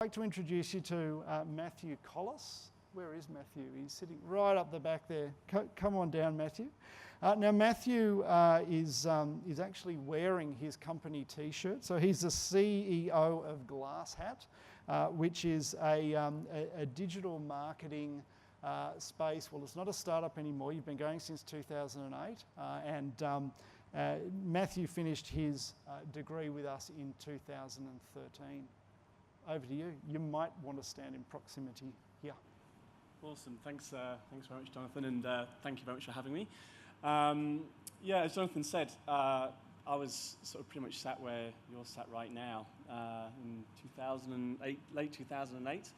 I'd like to introduce you to Matthew Collis. Where is Matthew? He's sitting right up the back there. Come on down, Matthew. Now, Matthew is actually wearing his company T-shirt. So he's the CEO of Glasshat, which is a digital marketing space. Well, it's not a startup anymore. You've been going since 2008, and Matthew finished his degree with us in 2013. Over to you. You might want to stand in proximity here. Awesome. Thanks very much, Jonathan, and thank you very much for having me. Yeah, as Jonathan said, I was sort of pretty much sat where you're sat right now in 2008, late 2008,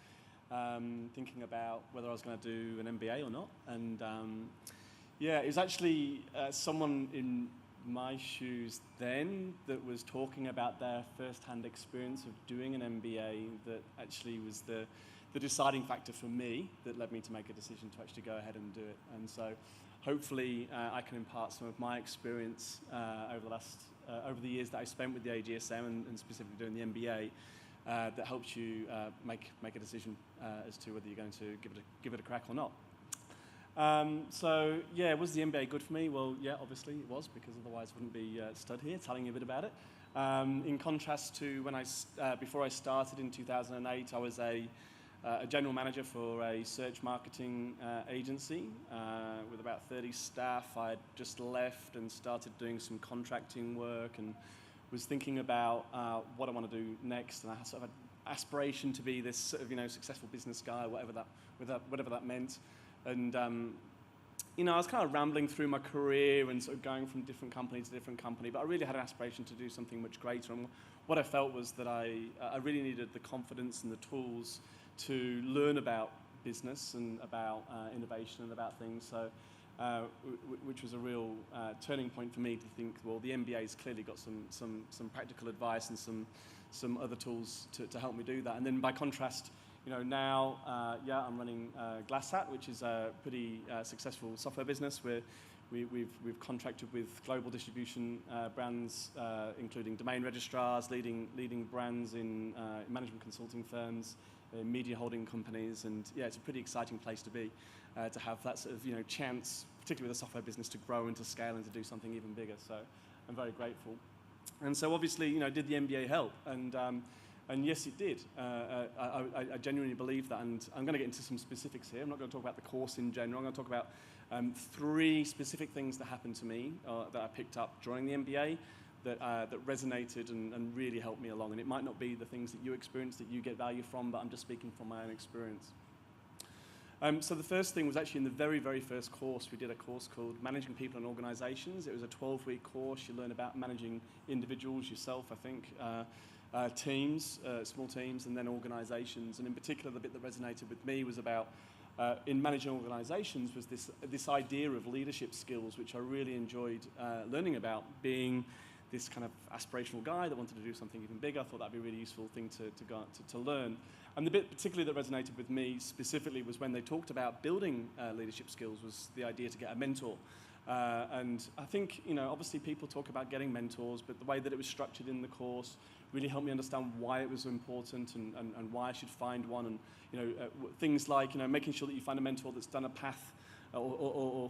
thinking about whether I was going to do an MBA or not. And yeah, it was actually someone in my shoes then that was talking about their first-hand experience of doing an MBA that actually was the deciding factor for me that led me to make a decision to actually go ahead and do it. And so hopefully I can impart some of my experience over the years that I spent with the AGSM and specifically doing the MBA that helps you make a decision as to whether you're going to give it a crack or not. So yeah, was the MBA good for me? Well, yeah, obviously it was, because otherwise I wouldn't be stood here telling you a bit about it. In contrast to when before I started in 2008, I was a general manager for a search marketing agency with about 30 staff. I had just left and started doing some contracting work and was thinking about what I want to do next. And I had sort of an aspiration to be this sort of, successful business guy, whatever that meant. And I was kind of rambling through my career and sort of going from different company to different company, but I really had an aspiration to do something much greater. And what I felt was that I really needed the confidence and the tools to learn about business and about innovation and about things. So, which was a real turning point for me to think, well, the MBA's clearly got some practical advice and some other tools to help me do that. And then by contrast, now, I'm running Glasshat, which is a pretty successful software business where we've contracted with global distribution brands, including domain registrars, leading brands in management consulting firms, media holding companies, and yeah, it's a pretty exciting place to be, to have that sort of chance, particularly with a software business, to grow and to scale and to do something even bigger. So I'm very grateful. And so obviously, did the MBA help? And yes, it did. I genuinely believe that, and I'm going to get into some specifics here. I'm not going to talk about the course in general. I'm going to talk about 3 specific things that happened to me that I picked up during the MBA that resonated and really helped me along. And it might not be the things that you experience that you get value from, but I'm just speaking from my own experience. So the first thing was actually in the very, very first course. We did a course called Managing People and Organizations. It was a 12-week course. You learn about managing individuals, yourself, I think, teams, small teams, and then organizations. And in particular, the bit that resonated with me was about, in managing organizations, was this idea of leadership skills, which I really enjoyed learning about, being this kind of aspirational guy that wanted to do something even bigger. I thought that'd be a really useful thing to learn. And the bit particularly that resonated with me specifically was when they talked about building leadership skills, was the idea to get a mentor. And I think, obviously people talk about getting mentors, but the way that it was structured in the course really helped me understand why it was important and why I should find one. And, things like, making sure that you find a mentor that's done a path or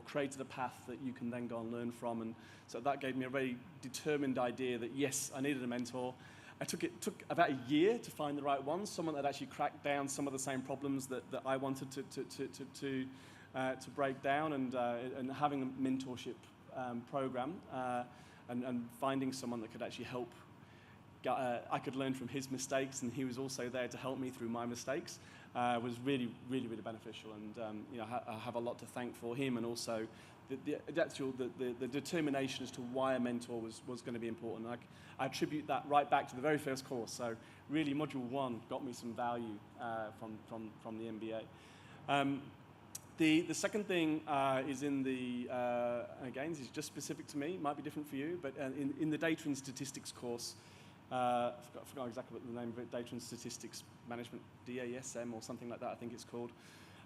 created a path that you can then go and learn from. And so that gave me a very determined idea that, yes, I needed a mentor. It took about a year to find the right one, someone that actually cracked down some of the same problems that I wanted to break down, and having a mentorship program and finding someone that could actually help. I could learn from his mistakes, and he was also there to help me through my mistakes. Was really, really, really beneficial, and I have a lot to thank for him, and also the determination as to why a mentor was going to be important. I attribute that right back to the very first course. So really, Module 1 got me some value from the MBA. The second thing is in the, again, this is just specific to me, it might be different for you, but in the Data and Statistics course, I forgot exactly what the name of it, Data and Statistics Management, DASM or something like that, I think it's called.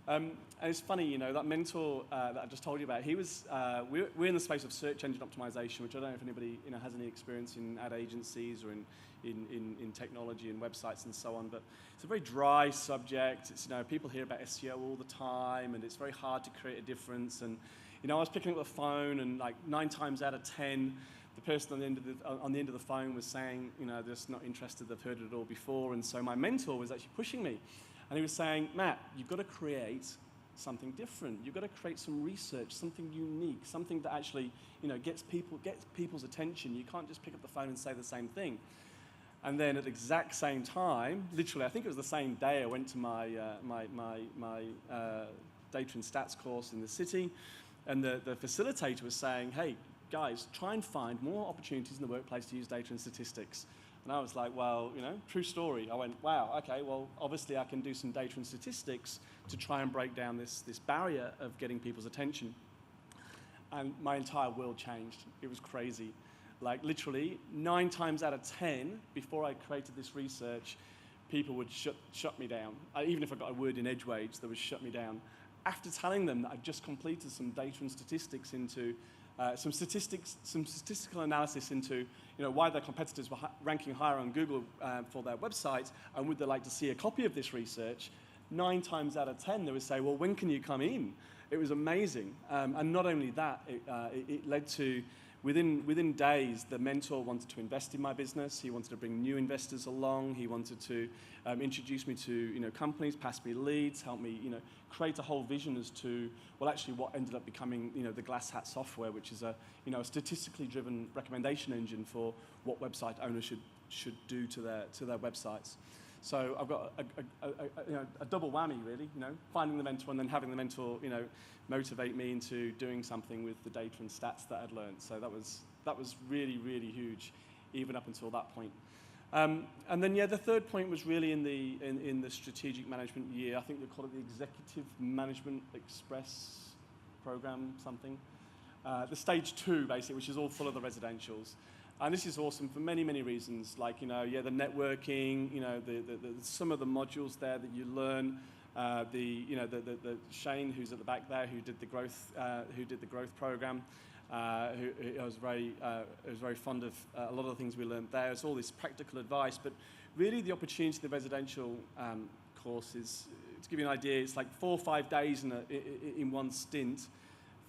And it's funny, you know, that mentor that I just told you about, he was, we're in the space of search engine optimization, which I don't know if anybody, you know, has any experience in ad agencies or in technology and websites and so on, but it's a very dry subject. It's, you know, people hear about SEO all the time, and it's very hard to create a difference. And, you know, I was picking up the phone, and like 9 times out of 10, the person on the end of the phone was saying, you know, they're just not interested, they've heard it all before. And so my mentor was actually pushing me. And he was saying, Matt, you've got to create something different. You've got to create some research, something unique, something that actually, you know, gets people's attention. You can't just pick up the phone and say the same thing. And then at the exact same time, literally, I think it was the same day, I went to my data and stats course in the city, and the facilitator was saying, hey, guys, try and find more opportunities in the workplace to use data and statistics. And I was like, well, you know, true story. I went, wow, okay, well, obviously I can do some data and statistics to try and break down this barrier of getting people's attention. And my entire world changed. It was crazy. Like literally 9 times out of 10, before I created this research, people would shut me down. Even if I got a word in Edgeways, they would shut me down. After telling them that I'd just completed some data and statistics into some statistical analysis into, you know, why their competitors were ranking higher on Google for their website, and would they like to see a copy of this research, 9 times out of 10 they would say, well, when can you come in? It was amazing. And not only that, it led to, within days, the mentor wanted to invest in my business. He wanted to bring new investors along. He wanted to introduce me to, you know, companies, pass me leads, help me, you know, create a whole vision as to, well, actually what ended up becoming, you know, the Glass Hat software, which is a, you know, a statistically driven recommendation engine for what website owners should do to their websites. So I've got you know, a double whammy, really, you know, finding the mentor and then having the mentor, you know, motivate me into doing something with the data and stats that I'd learned. So that was really, really huge, even up until that point. And then, yeah, the third point was really in the strategic management year. I think they call it the Executive Management Express program, something. The stage 2, basically, which is all full of the residentials. And this is awesome for many, many reasons. Like, you know, yeah, the networking, you know, some of the modules there that you learn. You know, the Shane, who's at the back there, who did the growth program. Who was very fond of a lot of the things we learned there. It's all this practical advice, but really the opportunity of the residential course is, to give you an idea, it's like 4 or 5 days in one stint,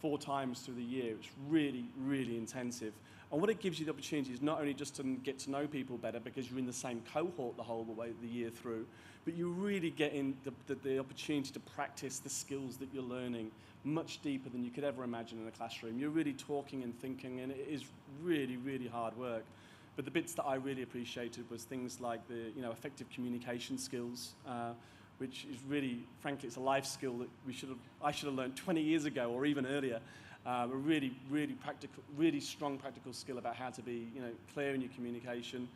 4 times through the year. It's really, really intensive. And what it gives you the opportunity is not only just to get to know people better because you're in the same cohort the whole way the year through, but you really get in the opportunity to practice the skills that you're learning much deeper than you could ever imagine in a classroom. You're really talking and thinking, and it is really, really hard work. But the bits that I really appreciated was things like the, you know, effective communication skills, which is really, frankly, it's a life skill that I should have learned 20 years ago or even earlier. A really, really practical, really strong practical skill about how to be, you know, clear in your communication,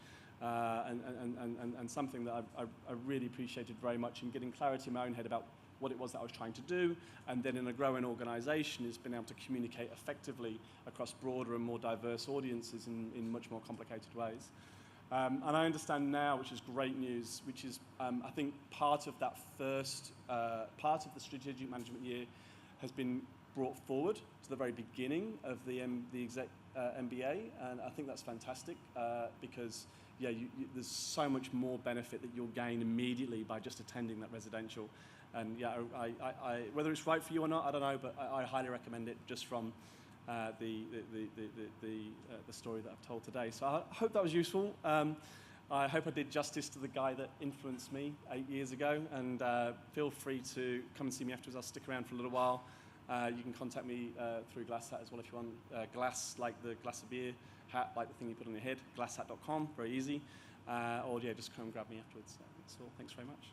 and something that I really appreciated very much in getting clarity in my own head about what it was that I was trying to do, and then in a growing organisation is being able to communicate effectively across broader and more diverse audiences in much more complicated ways. And I understand now, which is great news, which is, I think, part of that first, part of the strategic management year has been brought forward to the very beginning of the exec MBA, and I think that's fantastic because, yeah, there's so much more benefit that you'll gain immediately by just attending that residential. And yeah, I whether it's right for you or not, I don't know, but I highly recommend it just from the story that I've told today. So I hope that was useful. I hope I did justice to the guy that influenced me 8 years ago, and feel free to come and see me afterwards. I'll stick around for a little while. You can contact me through Glass Hat as well if you want. Glass, like the glass of beer, hat, like the thing you put on your head, glasshat.com, very easy. Or yeah, just come and grab me afterwards. That's all. Thanks very much.